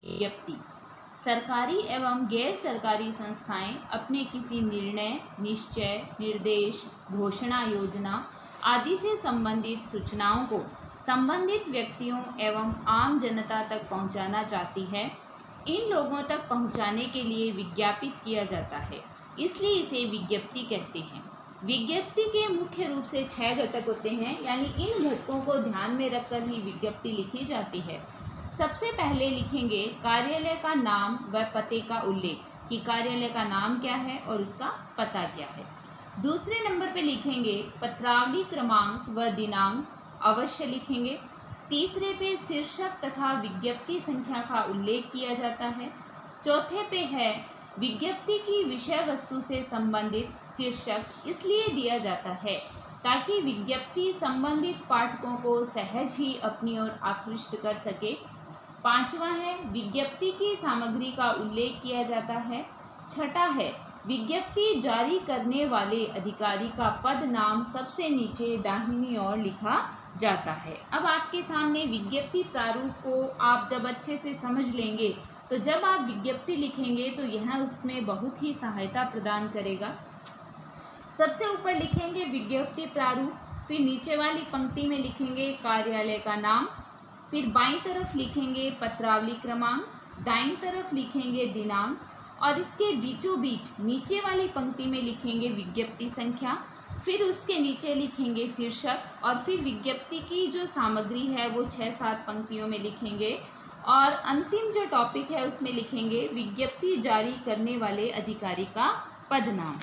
विज्ञप्ति। सरकारी एवं गैर सरकारी संस्थाएं अपने किसी निर्णय, निश्चय, निर्देश, घोषणा, योजना आदि से संबंधित सूचनाओं को संबंधित व्यक्तियों एवं आम जनता तक पहुंचाना चाहती है। इन लोगों तक पहुंचाने के लिए विज्ञापित किया जाता है, इसलिए इसे विज्ञप्ति कहते हैं। विज्ञप्ति के मुख्य रूप से 6 घटक होते हैं, यानी इन घटकों को ध्यान में रखकर ही विज्ञप्ति लिखी जाती है। सबसे पहले लिखेंगे कार्यालय का नाम व पते का उल्लेख, कि कार्यालय का नाम क्या है और उसका पता क्या है। दूसरे नंबर पे लिखेंगे पत्रावली क्रमांक व दिनांक अवश्य लिखेंगे। तीसरे पे शीर्षक तथा विज्ञप्ति संख्या का उल्लेख किया जाता है। चौथे पे है विज्ञप्ति की विषय वस्तु से संबंधित शीर्षक इसलिए दिया जाता है ताकि विज्ञप्ति संबंधित पाठकों को सहज ही अपनी ओर आकृष्ट कर सके। पांचवा है विज्ञप्ति की सामग्री का उल्लेख किया जाता है। छठा है विज्ञप्ति जारी करने वाले अधिकारी का पद नाम सबसे नीचे दाहिनी ओर लिखा जाता है। अब आपके सामने विज्ञप्ति प्रारूप को आप जब अच्छे से समझ लेंगे तो जब आप विज्ञप्ति लिखेंगे तो यह उसमें बहुत ही सहायता प्रदान करेगा। सबसे ऊपर लिखेंगे विज्ञप्ति प्रारूप, फिर नीचे वाली पंक्ति में लिखेंगे कार्यालय का नाम, फिर बाईं तरफ लिखेंगे पत्रावली क्रमांक, दाईं तरफ लिखेंगे दिनांक और इसके बीचों बीच नीचे वाली पंक्ति में लिखेंगे विज्ञप्ति संख्या, फिर उसके नीचे लिखेंगे शीर्षक और फिर विज्ञप्ति की जो सामग्री है वो 6-7 पंक्तियों में लिखेंगे और अंतिम जो टॉपिक है उसमें लिखेंगे विज्ञप्ति जारी करने वाले अधिकारी का पद नाम।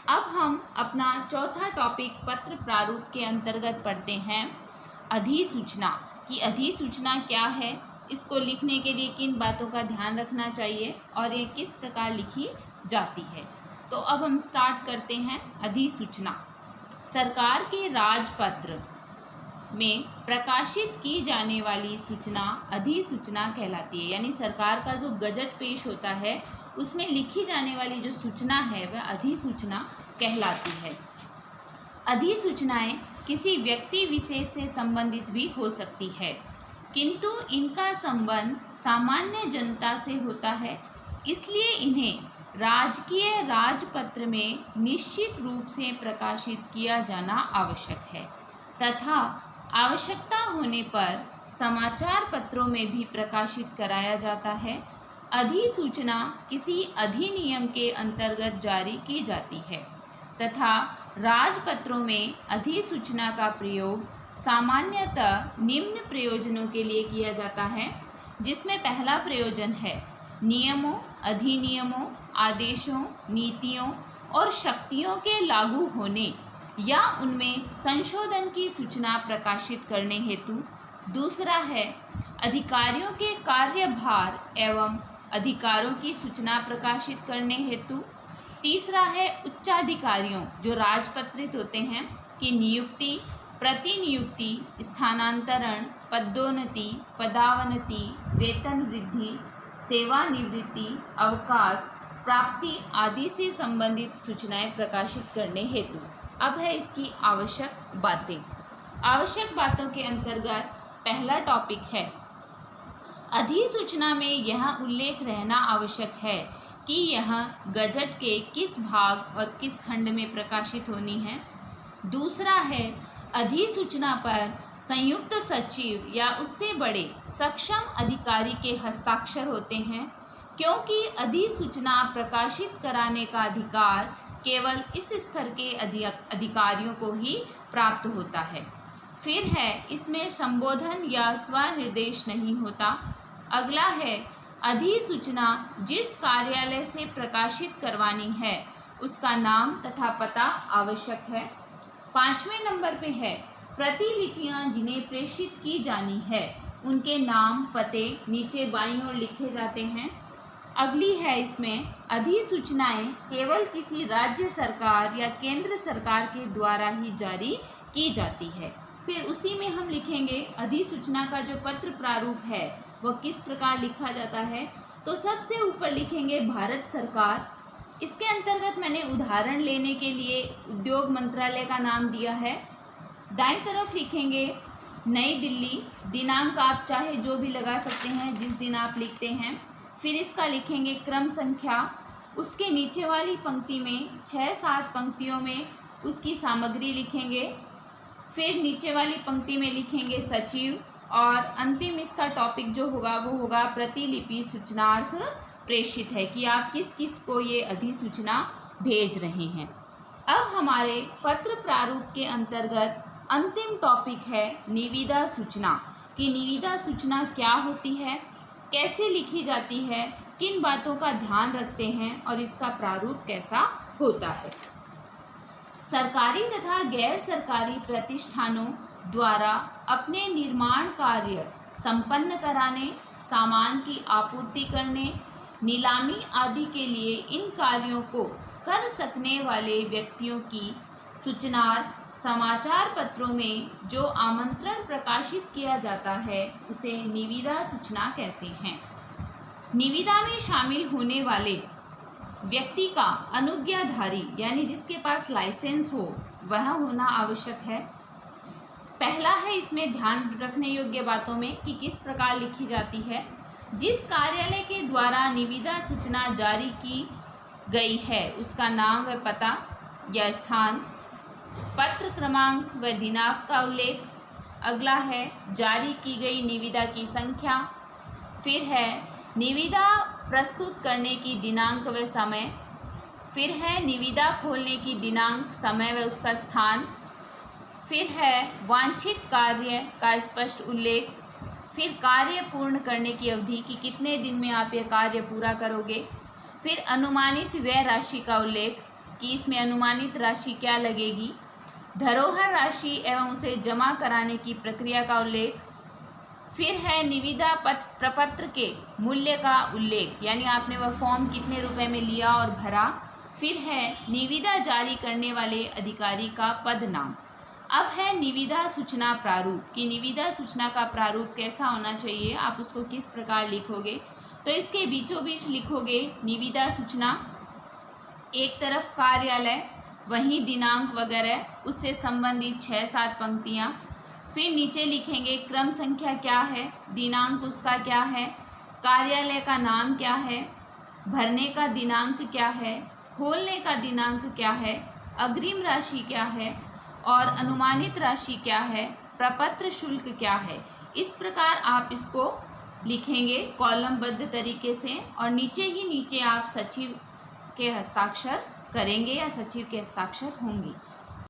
अब हम अपना चौथा टॉपिक पत्र प्रारूप के अंतर्गत पढ़ते हैं अधिसूचना, कि अधिसूचना क्या है, इसको लिखने के लिए किन बातों का ध्यान रखना चाहिए और ये किस प्रकार लिखी जाती है। तो अब हम स्टार्ट करते हैं। अधिसूचना सरकार के राजपत्र में प्रकाशित की जाने वाली सूचना अधिसूचना कहलाती है, यानी सरकार का जो गजट पेश होता है उसमें लिखी जाने वाली जो सूचना है वह अधिसूचना कहलाती है। अधिसूचनाएं किसी व्यक्ति विशेष से संबंधित भी हो सकती है, किंतु इनका संबंध सामान्य जनता से होता है, इसलिए इन्हें राजकीय राजपत्र में निश्चित रूप से प्रकाशित किया जाना आवश्यक है तथा आवश्यकता होने पर समाचार पत्रों में भी प्रकाशित कराया जाता है। अधिसूचना किसी अधिनियम के अंतर्गत जारी की जाती है तथा राजपत्रों में अधिसूचना का प्रयोग सामान्यतः निम्न प्रयोजनों के लिए किया जाता है, जिसमें पहला प्रयोजन है नियमों, अधिनियमों, आदेशों, नीतियों और शक्तियों के लागू होने या उनमें संशोधन की सूचना प्रकाशित करने हेतु। दूसरा है अधिकारियों के कार्यभार एवं अधिकारों की सूचना प्रकाशित करने हेतु। तीसरा है उच्चाधिकारियों जो राजपत्रित होते हैं की नियुक्ति, प्रतिनियुक्ति, स्थानांतरण, पदोन्नति, पदावनति, वेतन वृद्धि, सेवानिवृत्ति, अवकाश प्राप्ति आदि से संबंधित सूचनाएं प्रकाशित करने हेतु। अब है इसकी आवश्यक बातें। आवश्यक बातों के अंतर्गत पहला टॉपिक है अधिसूचना में यह उल्लेख रहना आवश्यक है कि यह गजट के किस भाग और किस खंड में प्रकाशित होनी है। दूसरा है अधिसूचना पर संयुक्त सचिव या उससे बड़े सक्षम अधिकारी के हस्ताक्षर होते हैं, क्योंकि अधिसूचना प्रकाशित कराने का अधिकार केवल इस स्तर के अधिकारियों को ही प्राप्त होता है। फिर है इसमें संबोधन या स्वनिर्देश नहीं होता। अगला है अधिसूचना जिस कार्यालय से प्रकाशित करवानी है उसका नाम तथा पता आवश्यक है। 5वें नंबर पे है प्रतिलिपियां जिन्हें प्रेषित की जानी है उनके नाम पते नीचे बाईं ओर लिखे जाते हैं। अगली है इसमें अधिसूचनाएं केवल किसी राज्य सरकार या केंद्र सरकार के द्वारा ही जारी की जाती है। फिर उसी में हम लिखेंगे अधिसूचना का जो पत्र प्रारूप है वह किस प्रकार लिखा जाता है। तो सबसे ऊपर लिखेंगे भारत सरकार। इसके अंतर्गत मैंने उदाहरण लेने के लिए उद्योग मंत्रालय का नाम दिया है। दाईं तरफ लिखेंगे नई दिल्ली, दिनांक आप चाहे जो भी लगा सकते हैं जिस दिन आप लिखते हैं। फिर इसका लिखेंगे क्रम संख्या, उसके नीचे वाली पंक्ति में 6-7 पंक्तियों में उसकी सामग्री लिखेंगे। फिर नीचे वाली पंक्ति में लिखेंगे सचिव, और अंतिम इसका टॉपिक जो होगा वो होगा प्रतिलिपि सूचनार्थ प्रेषित है, कि आप किस किस को ये अधिसूचना भेज रहे हैं। अब हमारे पत्र प्रारूप के अंतर्गत अंतिम टॉपिक है निविदा सूचना, कि निविदा सूचना क्या होती है, कैसे लिखी जाती है, किन बातों का ध्यान रखते हैं और इसका प्रारूप कैसा होता है। सरकारी तथा गैर सरकारी प्रतिष्ठानों द्वारा अपने निर्माण कार्य संपन्न कराने, सामान की आपूर्ति करने, नीलामी आदि के लिए इन कार्यों को कर सकने वाले व्यक्तियों की सूचनार्थ समाचार पत्रों में जो आमंत्रण प्रकाशित किया जाता है उसे निविदा सूचना कहते हैं। निविदा में शामिल होने वाले व्यक्ति का अनुज्ञाधारी यानी जिसके पास लाइसेंस हो वह होना आवश्यक है। पहला है इसमें ध्यान रखने योग्य बातों में कि किस प्रकार लिखी जाती है। जिस कार्यालय के द्वारा निविदा सूचना जारी की गई है उसका नाम व पता या स्थान, पत्र क्रमांक व दिनांक का उल्लेख। अगला है जारी की गई निविदा की संख्या। फिर है निविदा प्रस्तुत करने की दिनांक व समय। फिर है निविदा खोलने की दिनांक, समय व उसका स्थान। फिर है वांछित कार्य का स्पष्ट उल्लेख। फिर कार्य पूर्ण करने की अवधि कि कितने दिन में आप यह कार्य पूरा करोगे। फिर अनुमानित व्यय राशि का उल्लेख कि इसमें अनुमानित राशि क्या लगेगी। धरोहर राशि एवं उसे जमा कराने की प्रक्रिया का उल्लेख। फिर है निविदा प्रपत्र के मूल्य का उल्लेख, यानी आपने वह फॉर्म कितने रुपए में लिया और भरा। फिर है निविदा जारी करने वाले अधिकारी का पद नाम। अब है निविदा सूचना प्रारूप, कि निविदा सूचना का प्रारूप कैसा होना चाहिए, आप उसको किस प्रकार लिखोगे। तो इसके बीचों बीच लिखोगे निविदा सूचना, एक तरफ कार्यालय, वहीं दिनांक वगैरह, उससे संबंधित 6-7 पंक्तियाँ। फिर नीचे लिखेंगे क्रम संख्या क्या है, दिनांक उसका क्या है, कार्यालय का नाम क्या है, भरने का दिनांक क्या है, खोलने का दिनांक क्या है, अग्रिम राशि क्या है और अनुमानित राशि क्या है, प्रपत्र शुल्क क्या है। इस प्रकार आप इसको लिखेंगे कॉलमबद्ध तरीके से, और नीचे ही नीचे आप सचिव के हस्ताक्षर करेंगे या सचिव के हस्ताक्षर होंगे।